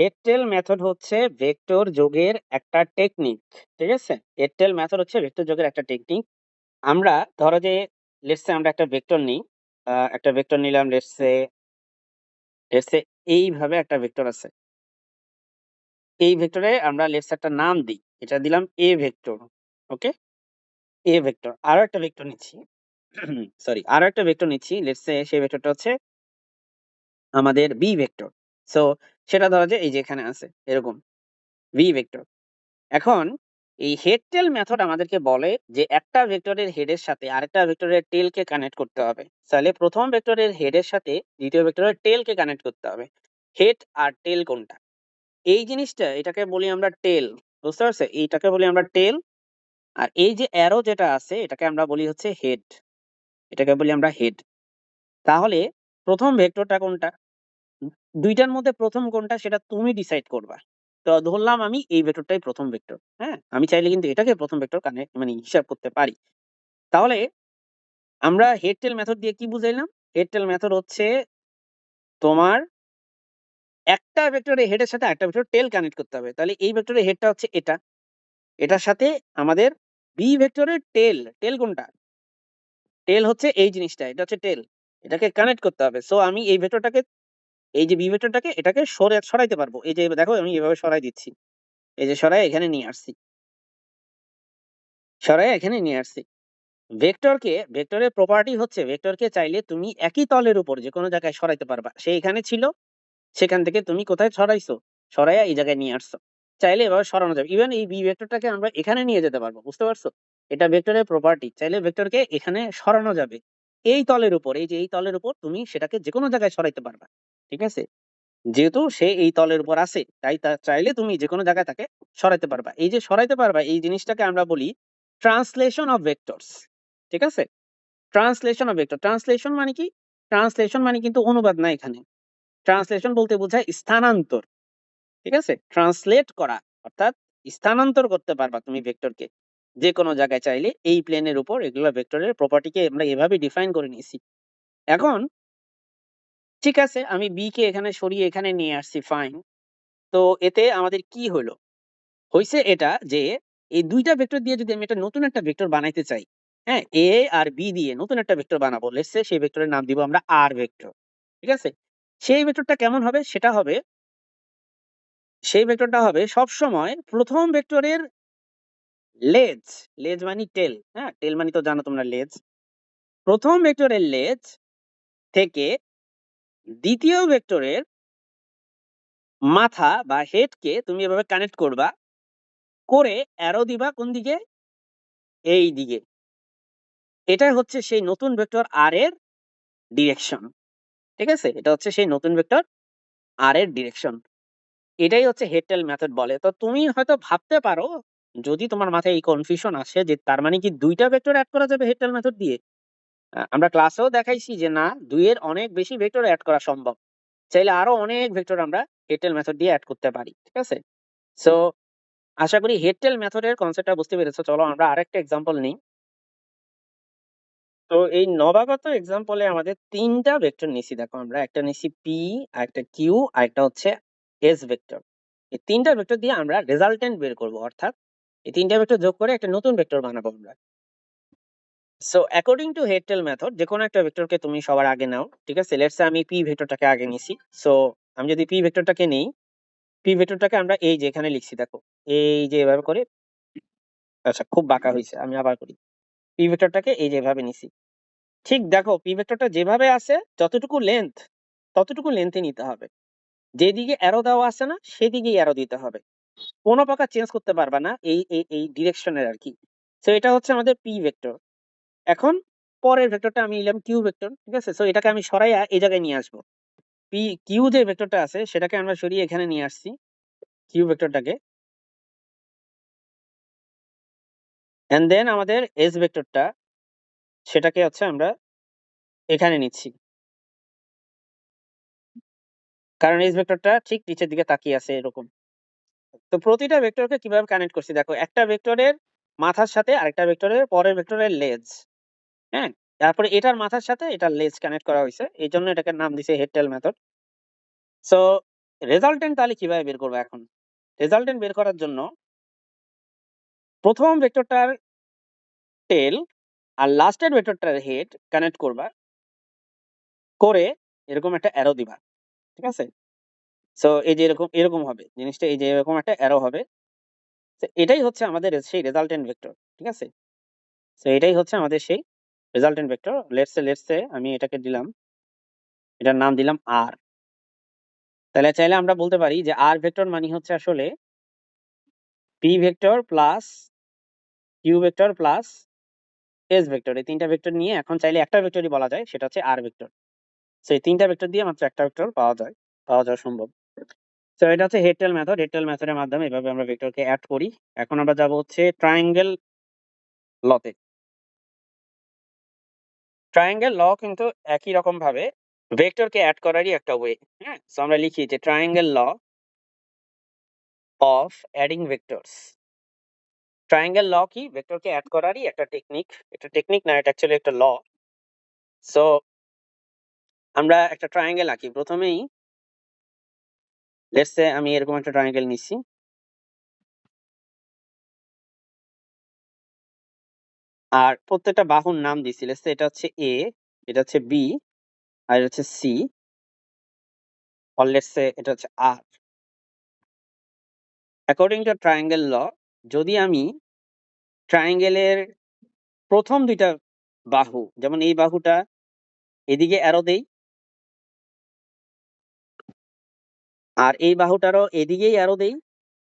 Head টেল method হচ্ছে vector যোগের একটা টেকনিক। ঠিক আছে, হেড টেল মেথড হচ্ছে ভেক্টর যোগের একটা টেকনিক। আমরা ধরো যে লেটস সে আমরা একটা ভেক্টর নিই, একটা ভেক্টর নিলাম, লেটস সে এইভাবে একটা ভেক্টর আছে। এই ভেক্টরে আমরা লেটস একটা নাম দিই, এটা দিলাম এ ভেক্টর। ওকে, এ ভেক্টর। আরো একটা ভেক্টর নিচ্ছি, সরি, আরো একটা ভেক্টর নিচ্ছি, লেটস সে সেই ভেক্টরটা হচ্ছে আমাদের বি ভেক্টর। সো সেটা ধরো যে এই যে এখানে আছে এরকম ভি ভেক্টর। এখন এই হেড টেল মেথড আমাদেরকে বলে যে একটা ভেক্টরের হেডের সাথে আরেকটা ভেক্টরের টেলকে কানেক্ট করতে হবে। তাহলে প্রথম ভেক্টরের হেডের সাথে দ্বিতীয় ভেক্টরের টেলকে কানেক্ট করতে হবে। হেড আর টেল কোনটা, এই জিনিসটা, এটাকে বলি আমরা টেল। বুঝতে পারছো, এইটাকে বলি আমরা টেল। আর এই যে অ্যারো যেটা আছে এটাকে আমরা বলি হচ্ছে হেড, এটাকে বলি আমরা হেড। তাহলে প্রথম ভেক্টরটা কোনটা, দুইটার মধ্যে প্রথম কোনটা সেটা তুমি ডিসাইড করবা। তো ধরলাম আমি এই ভেক্টরটাই প্রথম ভেক্টর। হ্যাঁ, আমি চাইলে কিন্তু এটাকে প্রথম ভেক্টর কানেক্ট মানে হিসাব করতে পারি। তাহলে আমরা হেড টেল মেথড দিয়ে কি বুঝাইলাম? হেড টেল মেথড হচ্ছে তোমার একটা ভেক্টরের হেডের সাথে একটা ভেক্টর টেল কানেক্ট করতে হবে। তাহলে এই ভেক্টরের হেডটা হচ্ছে এটা, এটার সাথে আমাদের বি ভেক্টরের টেল, টেল কোনটা, টেল হচ্ছে এই জিনিসটা, এটা হচ্ছে টেল, এটাকে কানেক্ট করতে হবে। সো আমি এই ভেক্টরটাকে, এই যে বি ভেক্টরটাকে এটাকে সরাইতে পারবো। এই যে দেখো আমি এভাবে সরাই দিচ্ছি, এই যে সরাই এখানে নিয়ে আসছি, সরাই এখানে নিয়ে আসছি। ভেক্টরকে, ভেক্টরের প্রপার্টি হচ্ছে ভেক্টরকে চাইলে তুমি একই তলের উপর যে কোনো জায়গায় সরাইতে পারবা। সে এখানে ছিল, সেখান থেকে তুমি কোথায় সরাইছো, সরাইয়া এই জায়গায় নিয়ে আসছো, চাইলে এভাবে সরানো যাবে। ইভেন এই বি ভেক্টরটাকে আমরা এখানে নিয়ে যেতে পারবো। বুঝতে পারছো, এটা ভেক্টরের প্রপার্টি, চাইলে ভেক্টরকে এখানে সরানো যাবে। এই তলের উপর, এই যে এই তলের উপর তুমি সেটাকে যে কোনো জায়গায় সরাইতে পারবা। ঠিক আছে, যেহেতু সে এই তলের উপর আছে তাই চাইলে তুমি যে কোনো জায়গায় তাকে সরাইতে পারবা। এই যে সরাইতে পারবা এই জিনিসটাকে আমরা বলি ট্রান্সলেশন অফ ভেক্টরস। ঠিক আছে, ট্রান্সলেশন অফ ভেক্টর। ট্রান্সলেশন মানে কি? ট্রান্সলেশন মানে কিন্তু অনুবাদ না, এখানে ট্রান্সলেশন বলতে বোঝায় স্থানান্তর। ঠিক আছে, ট্রান্সলেট করা অর্থাৎ স্থানান্তর করতে পারবা তুমি ভেক্টরকে যে কোনো জায়গায় চাইলে এই প্লেনের উপর। এগুলো ভেক্টরের প্রপার্টিকে আমরা এভাবে ডিফাইন করে নিয়েছি। এখন ঠিক আছে, আমি বি কে এখানে সরিয়ে এখানে নিয়ে আসছি, ফাইন। তো এতে আমাদের কি হলো, হইছে এটা যে এই দুইটা ভেক্টর দিয়ে যদি আমি একটা নতুন একটা ভেক্টর বানাইতে চাই, হ্যাঁ, এ আর বি দিয়ে নতুন একটা ভেক্টর বানাবো, লেটস সে সেই ভেক্টরের নাম দিব আমরা আর ভেক্টর। ঠিক আছে, সেই ভেক্টরটা কেমন হবে, সেটা হবে, সেই ভেক্টরটা হবে সব সময় প্রথম ভেক্টরের লেজ, লেজ মানে টেল, হ্যাঁ, টেল মানে তো জানো তোমরা লেজ। প্রথম ভেক্টরের লেজ থেকে দ্বিতীয় ভেক্টরের মাথা বা হেডকে তুমি এভাবে কানেক্ট করবা, করে অ্যারো দিবা কোন দিকে, এই দিকে। এটাই হচ্ছে সেই নতুন ভেক্টর আর এর ডিরেকশন। ঠিক আছে, এটা হচ্ছে সেই নতুন ভেক্টর আর এর ডিরেকশন। এটাই হচ্ছে হেড টেল মেথড বলে। তো তুমি হয়তো ভাবতে পারো, যদি তোমার মাথায় এই কনফিউশন আসে যে তার মানে কি দুইটা ভেক্টর অ্যাড করা যাবে হেড টেল মেথড দিয়ে, আমরা ক্লাসেও দেখাইছি যে না, দুইয়ের অনেক বেশি ভেক্টর অ্যাড করা সম্ভব। চাইলে আরো অনেক ভেক্টর আমরা হেড টেল মেথড দিয়ে অ্যাড করতে পারি। ঠিক আছে, সো আশা করি হেড টেল মেথডের কনসেপ্টটা বুঝতে পেরেছো। চলো আমরা আরেকটা এক্সাম্পল নিই। তো এই নবাগত এক্সাম্পলে আমাদের তিনটা ভেক্টর নিছি। দেখো আমরা একটা নিছি পি, আর একটা কিউ, আর একটা হচ্ছে এস ভেক্টর। এই তিনটা ভেক্টর দিয়ে আমরা রেজাল্টেন্ট বের করব, অর্থাৎ এই তিনটা ভেক্টর যোগ করে একটা নতুন ভেক্টর বানাবো আমরা। So according to head tell method যে কোনো একটা ভেক্টরকে তুমি সবার আগে নাও। ঠিক আছে, লেটস সে আমি পি ভেক্টরটাকে আগে নিছি। সো আমি যদি পি ভেক্টরটাকে নেই, পি ভেক্টরটাকে আমরা এই যে এখানে লিখছি, দেখো এই যে এভাবে করে। আচ্ছা, খুব বাঁকা হয়েছে, আমি আবার করি। পি ভেক্টরটাকে এই যে এভাবে নিছি। ঠিক দেখো পি ভেক্টরটা যেভাবে আছে যতটুকু লেন্থ ততটুকু লেন্থে নিতে হবে। যেদিকে অ্যারো দেওয়া আছে না সেদিকেই অ্যারো দিতে হবে, কোনো প্রকার চেঞ্জ করতে পারবা না এই এই এই ডিরেকশনের আর কি। সো এটা হচ্ছে আমাদের পি ভেক্টর। এখন পরের ভেক্টরটা আমি নিলাম কিউ ভেক্টর। ঠিক আছে, সো এটাকে আমি সরাইয়া এই জায়গায় নিয়ে আসবো। পি কিউ যে ভেক্টরটা আছে সেটাকে আমরা সরিয়ে এখানে নিয়ে আসছি, কিউ ভেক্টরটাকে। এন্ড দেন আমাদের এস ভেক্টরটা, সেটাকে হচ্ছে আমরা এখানে নিচ্ছি, কারণ এস ভেক্টরটা ঠিক নিচের দিকে তাকিয়ে আছে এরকম। তো প্রতিটা ভেক্টরকে কিভাবে কানেক্ট করছি দেখো, একটা ভেক্টরের মাথার সাথে আরেকটা ভেক্টরের পরের ভেক্টরের লেজ, হ্যাঁ, তারপরে এটার মাথার সাথে এটার লেজ কানেক্ট করা হয়েছে, এই জন্য এটাকে নাম দিছে হেড টেল মেথড। সো রেজাল্টেন্ট তাহলে কিভাবে বের করবো? এখন রেজাল্টেন্ট বের করার জন্য প্রথম ভেক্টরটার টেল আর লাস্টের ভেক্টরটার হেড কানেক্ট করবা, করে এরকম একটা অ্যারো দিবা, ঠিক আছে? সো এই যে এরকম এরকম হবে জিনিসটা, এই যে এরকম একটা অ্যারো হবে। এটাই হচ্ছে আমাদের সেই রেজাল্টেন্ট ভেক্টর, ঠিক আছে? তো এটাই হচ্ছে আমাদের সেই রেজাল্টেন্ট ভেক্টর। লেটস সে আমি এটাকে দিলাম, এটার নাম দিলাম আর। তাহলে চাইলে আমরা বলতে পারি যে আর ভেক্টর মানে হচ্ছে আসলে P vector plus Q vector plus S vector, এই তিনটা ভেক্টর নিয়ে এখন চাইলে একটা ভেক্টরই বলা যায়, সেটা হচ্ছে আর ভেক্টর। তো এই তিনটা ভেক্টর দিয়ে মাত্র একটা ভেক্টর পাওয়া যাওয়া সম্ভব। তো এটা হচ্ছে হেড টেল মেথড। হেড টেল মেথডের মাধ্যমে এভাবে আমরা ভেক্টরকে অ্যাড করি। এখন আমরা যাব হচ্ছে ট্রায়াঙ্গেল লতে। ট্রায়াঙ্গেল ল কিন্তু একই রকম ভাবে ভেক্টরকে অ্যাড করারই একটা ওয়ে। হ্যাঁ, সো আমরা লিখি যে triangle law of adding vectors. Triangle law কি? ভেক্টরকে অ্যাড করারই একটা টেকনিক। এটা টেকনিক না, এটা অ্যাকচুয়ালি একটা ল। সো আমরা একটা ট্রায়াঙ্গেল আঁকি প্রথমেই। লেটস সে আমি এরকম একটা ট্রায়াঙ্গেল নিচ্ছি, আর প্রত্যেকটা বাহুর নাম দিছি। লেটস সে এটা হচ্ছে এ, এটা হচ্ছে বি, আর এটা হচ্ছে সি, আর লেটস সে এটা হচ্ছে আর। অ্যাকর্ডিং টু ট্রায়াঙ্গেল ল, যদি আমি ট্রায়াঙ্গেলের প্রথম দুইটা বাহু, যেমন এই বাহুটা এদিকে অ্যারো দেই, আর এই বাহুটারও এদিকেই অ্যারো দেই,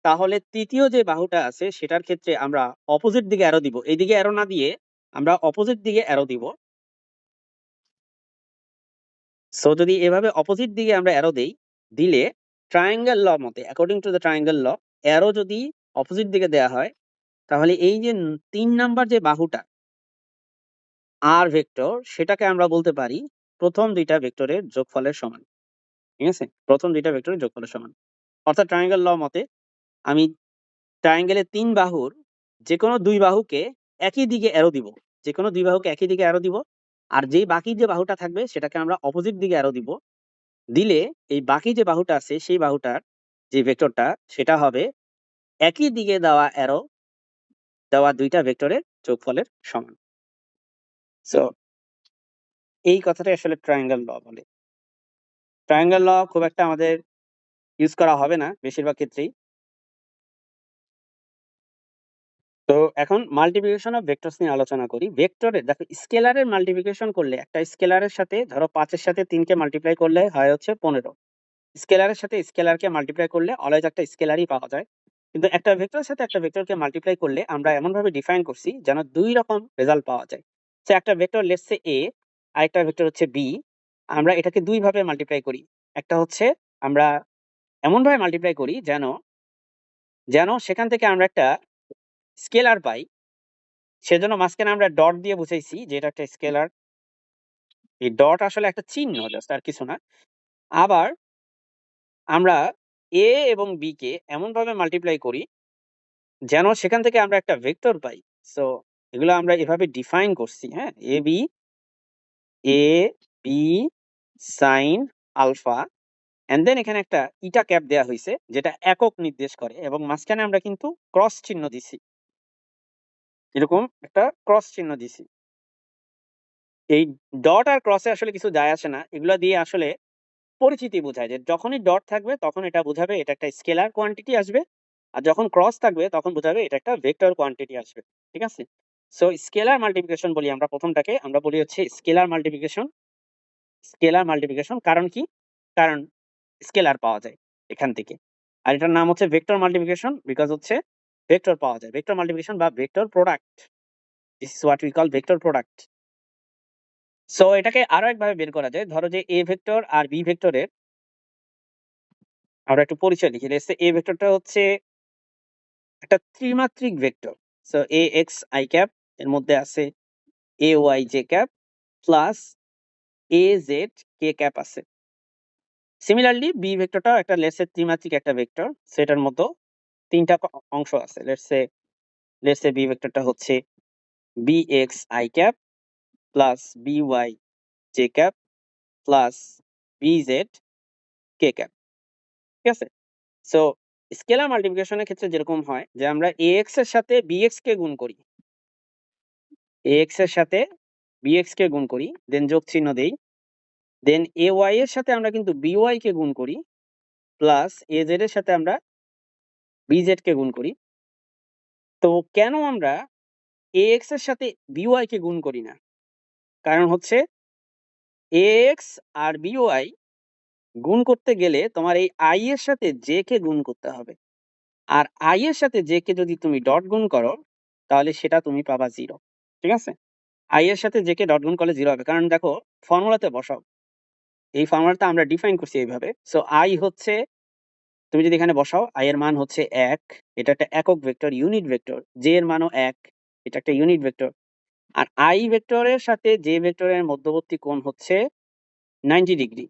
তাহলে তৃতীয় যে বাহুটা আছে সেটার ক্ষেত্রে আমরা অপোজিট দিকে অ্যারো দিব। এইদিকে অ্যারো না দিয়ে আমরা অপোজিট দিকে অ্যারো দিব। সো যদি এভাবে অপোজিট দিকে আমরা অ্যারো দেই, দিলে ট্রায়াঙ্গেল ল মতে, according to the triangle law, arrow যদি অপোজিট দিকে দেয়া হয়, তাহলে এই যে 3 নাম্বার যে বাহুটা আর ভেক্টর, সেটাকে আমরা বলতে পারি প্রথম দুইটা ভেক্টরের যোগফলের সমান। ঠিক আছে, প্রথম দুইটা ভেক্টরের যোগফলের সমান। অর্থাৎ ট্রায়াঙ্গেল ল মতে আমি ট্রায়াঙ্গেলের 3 বাহুর যে কোনো দুই বাহুকে একই দিকে অ্যারো দিব, যে কোনো দুই বাহুকে একই দিকে অ্যারো দিব, আর যেই বাকি যে বাহুটা থাকবে সেটাকে আমরা অপোজিট দিকে অ্যারো দিব। দিলে এই বাকি যে বাহুটা আছে সেই বাহুটার যে ভেক্টরটা, সেটা হবে একই দিকে দেওয়া অ্যারো দেওয়া দুইটা ভেক্টরের যোগফলের সমান। সো এই কথাটাই আসলে ট্রায়াঙ্গেল ল বলে। ট্রায়াঙ্গেল ল খুব একটা আমাদের ইউজ করা হবে না বেশিরভাগ ক্ষেত্রেই। তো এখন মাল্টিপ্লিকেশন অফ ভেক্টরস নিয়ে আলোচনা করি। ভেক্টরের দেখো, স্কেলারের মাল্টিপ্লিকেশন করলে, একটা স্কেলারের সাথে ধরো 5-এর সাথে 3-কে মাল্টিপ্লাই করলে হয় হচ্ছে 15। স্কেলারের সাথে স্কেলারকে মাল্টিপ্লাই করলে অলওয়েজ একটা স্কেলারই পাওয়া যায়। কিন্তু একটা ভেক্টরের সাথে একটা ভেক্টরকে মাল্টিপ্লাই করলে আমরা এমন ভাবে ডিফাইন করছি যেন দুই রকম রেজাল্ট পাওয়া যায়। সো একটা ভেক্টর লেটস সে এ, আর একটা ভেক্টর হচ্ছে বি। আমরা এটাকে দুই ভাবে মাল্টিপ্লাই করি। একটা হচ্ছে আমরা এমন ভাবে মাল্টিপ্লাই করি যেন যেন সেখান থেকে আমরা একটা স্কেলার পাই। সেজন্য মাঝখানে আমরা ডট দিয়ে বুঝাইছি যে এটা একটা স্কেলার। এই ডট আসলে একটা চিহ্ন, জাস্ট, আর কিছু না। আবার আমরা এ এবং বি কে এমন ভাবে মাল্টিপ্লাই করি যেন সেখান থেকে আমরা একটা ভেক্টর পাই। সো এগুলো আমরা এভাবে ডিফাইন করছি। হ্যাঁ, A B sine alpha, and then এখানে একটা ইটা ক্যাপ দেওয়া হয়েছে যেটা একক নির্দেশ করে, এবং মাঝখানে আমরা কিন্তু ক্রস চিহ্ন দিছি, এরকম একটা ক্রস চিহ্ন দিছি। এই ডট আর ক্রসে আসলে কিছু যায় আসে না, এগুলো দিয়ে আসলে পরিচিতি বোঝায় যে যখনই ডট থাকবে তখন এটা বোঝাবে এটা একটা স্কেলার কোয়ান্টিটি আসবে, আর যখন ক্রস থাকবে তখন বোঝাবে এটা একটা ভেক্টর কোয়ান্টিটি আসবে। ঠিক আছে, সো স্কেলার মাল্টিপ্লিকেশন বলি আমরা প্রথমটাকে, আমরা বলি হচ্ছে স্কেলার মাল্টিপ্লিকেশন। স্কেলার মাল্টিপ্লিকেশন কারণ কি? কারণ স্কেলার পাওয়া যায় এখান থেকে। আর এটার নাম হচ্ছে ভেক্টর মাল্টিপ্লিকেশন, বিকজ হচ্ছে ভেক্টর পাওয়া যায়। ভেক্টর মাল্টিপ্লিকেশন বা vector product, this is what we call vector product. So এটাকে আরো একভাবে বের করা যায়। ধরো যে এ ভেক্টর আর বি ভেক্টরের আমরা একটু পরিচয় লিখি। লেটস সে এ ভেক্টরটা হচ্ছে একটা ত্রিমাত্রিক vector. So A x I cap, এর মধ্যে আছে A y J cap plus A z K cap আছে। সিমিলারলি বি ভেক্টরটাও একটা লেটস সে ত্রিমাত্রিক একটা ভেক্টর, সেটার মতো তিনটা অংশ আছে। লেটস সে বি ভেক্টরটা হচ্ছে B X I cap plus B Y J cap plus B Z K cap. ঠিক আছে? সো স্কেলার মাল্টিপ্লিকেশনের ক্ষেত্রে যেরকম হয় যে আমরা ax এর সাথে bx কে গুণ করি, ax এর সাথে bx কে গুণ করি, দেন যোগ চিহ্ন দেই, দেন ay এর সাথে আমরা কিন্তু by কে গুণ করি, প্লাস az এর সাথে আমরা bz কে গুণ করি। তো কেন আমরা ax এর সাথে by কে গুণ করি না? কারণ হচ্ছে ax আর by গুণ করতে গেলে তোমার এই i এর সাথে j কে গুণ করতে হবে, আর i এর সাথে j কে যদি তুমি ডট গুণ করো তাহলে সেটা তুমি পাবা 0। ঠিক আছে? i এর সাথে j কে ডট গুণ করলে 0 হবে, কারণ দেখো ফর্মুলাতে বসাও, এই ফর্মুলাটা আমরা ডিফাইন করছি এইভাবে। সো i হচ্ছে, তুমি যদি এখানে বসাও i এর মান হচ্ছে 1, এটা একটা একক ভেক্টর, ইউনিট ভেক্টর, j এর মানও 1, এটা একটা ইউনিট ভেক্টর, আর i ভেক্টরের সাথে j ভেক্টরের মধ্যবর্তী কোণ হচ্ছে 90 ডিগ্রি।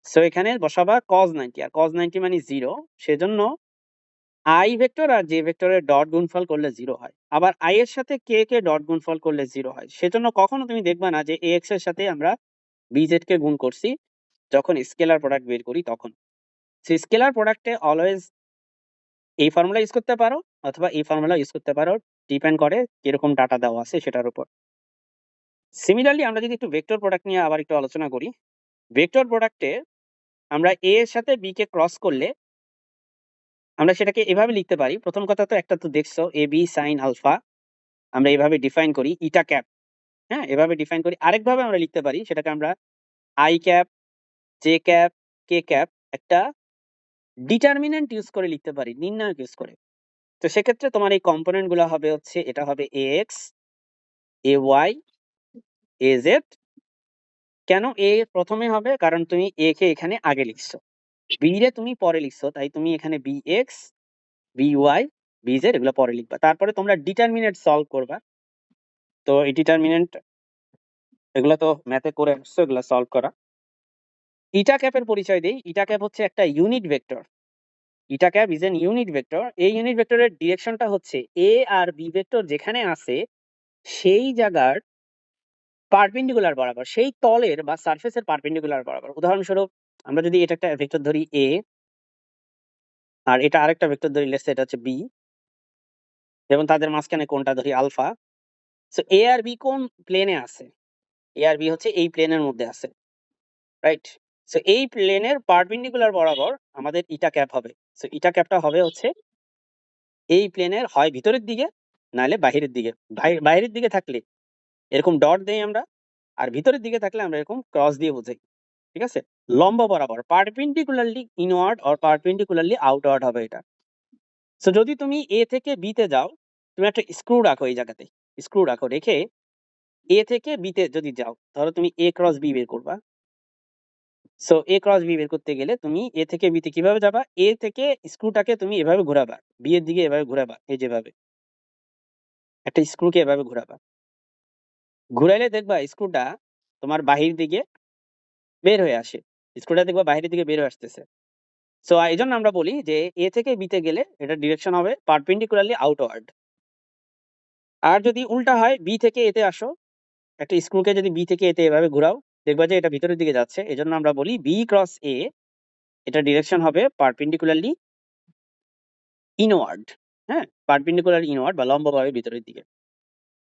সো এখানে বসাবা cos 90, আর cos 90 মানে 0, সেজন্য i ভেক্টর আর j ভেক্টরের ডট গুণফল করলে 0 হয়। আবার i এর সাথে k কে ডট গুণফল করলে 0 হয়। সেজন্য কখনো তুমি দেখবা না যে ax এর সাথে আমরা bz কে গুণ করছি যখন স্কেলার প্রোডাক্ট বের করি তখন। সো স্কেলার প্রোডাক্টে অলওয়েজ এই ফর্মুলা ইউজ করতে পারো অথবা এই ফর্মুলা ইউজ করতে পারো, ডিপেন্ড করে কিরকম ডাটা দেওয়া আছে সেটার উপর। সিমিলারলি আমরা যদি একটু ভেক্টর প্রোডাক্ট নিয়ে আবার একটু আলোচনা করি, ভেক্টর প্রোডাক্টে আমরা a এর সাথে b কে ক্রস করলে আমরা সেটাকে এভাবে লিখতে পারি। প্রথম কথা তো একটা তো দেখছো, এ বি সাইন আলফা, আমরা এভাবে ডিফাইন করি ইটা ক্যাপ। হ্যাঁ, এভাবে ডিফাইন করি। আরেকভাবে আমরা লিখতে পারি, সেটাকে আমরা I cap, J cap, K cap, একটা ডিটারমিনেন্ট ইউজ করে লিখতে পারি, নির্ণায়ক ইউজ করে। তো সেক্ষেত্রে তোমার এই কম্পোনেন্ট গুলো হবে হচ্ছে, এটা হবে A x, A y, A z. কেন এ প্রথমে হবে? কারণ তুমি এ কে এখানে আগে লিখছো, বি রে তুমি পরে লিখছো, তাই তুমি এখানে B X, B Y, B Z এগুলো পরে লিখবা। তারপরে তোমরা ডিটারমিনেন্ট সলভ করবা। তো এই ডিটারমিনেন্ট এগুলো তো ম্যাথে করে আসছো, এগুলো সলভ করা। ইটা ক্যাপের পরিচয় দেই। ইটা ক্যাপ হচ্ছে একটা unit vector. Eta cap is an unit vector. এই ইউনিট ভেক্টরের ডিরেকশনটা হচ্ছে এ আর বি ভেক্টর যেখানে আছে সেই জায়গার পারপেন্ডিকুলার বরাবর, সেই তলের বা সারফেসের পারপেন্ডিকুলার বরাবর। উদাহরণস্বরূপ আমরা যদি এটা একটা ভেক্টর ধরি এ, আর এটা আরেকটা ভেক্টর ধরি, লেটস সে এটা হচ্ছে বি, এবং তাদের মাঝখানে কোনটা ধরি আলফা। সো এ আর বি কোন প্লেনে আছে? এ আর বি হচ্ছে এই প্লেনের মধ্যে আছে, রাইট? সো এই প্লেনের পারপেন্ডিকুলার বরাবর আমাদের ইটা ক্যাপ হবে। সো ইটা ক্যাপটা হবে হচ্ছে এই প্লেনের হয় ভিতরের দিকে নাহলে বাহিরের দিকে। বাইরের দিকে থাকলে এরকম ডট দেই আমরা, আর ভিতরের দিকে থাকলে আমরা এরকম ক্রস দিয়ে বোঝাই। ঠিক আছে? লম্ব বরাবর, perpendicularly inward or perpendicularly outward হবে এটা। সো যদি তুমি এ থেকে বি তে যাও, তুমি একটা স্ক্রু রাখো এই জায়গাতে, স্ক্রু রাখো, রেখে এ থেকে বি তে যদি যাও, ধরো তুমি এ ক্রস বি বের করবা। সো এ ক্রস বি বের করতে গেলে তুমি এ থেকে বি তে কিভাবে যাবা? এ থেকে স্ক্রুটাকে তুমি এভাবে ঘোরাবা, বি এর দিকে এভাবে ঘোরাবা, এই যেভাবে একটা স্ক্রুকে এভাবে ঘোরাবা। ঘুরাইলে দেখবা স্ক্রুটা তোমার বাহির দিকে বের হয়ে আসে, স্ক্রুটা দেখবা বাহিরের দিকে বের হয়ে আসতেছে। সো এই জন্য আমরা বলি যে এ থেকে বি তে গেলে এটা ডিরেকশন হবে পারপেন্ডিকুলারলি আউটওয়ার্ড। আর যদি উল্টা হয়, বি থেকে এতে আসো, একটা স্ক্রুকে যদি বি থেকে এতে এভাবে ঘোরাও, দেখবা যে এটা ভিতরের দিকে যাচ্ছে। এজন্য আমরা বলি বি ক্রস এ, এটা ডিরেকশন হবে পারপেন্ডিকুলারলি ইনওয়ার্ড। হ্যাঁ, পারপেন্ডিকুলার ইনওয়ার্ড বা লম্বভাবে ভিতরের দিকে।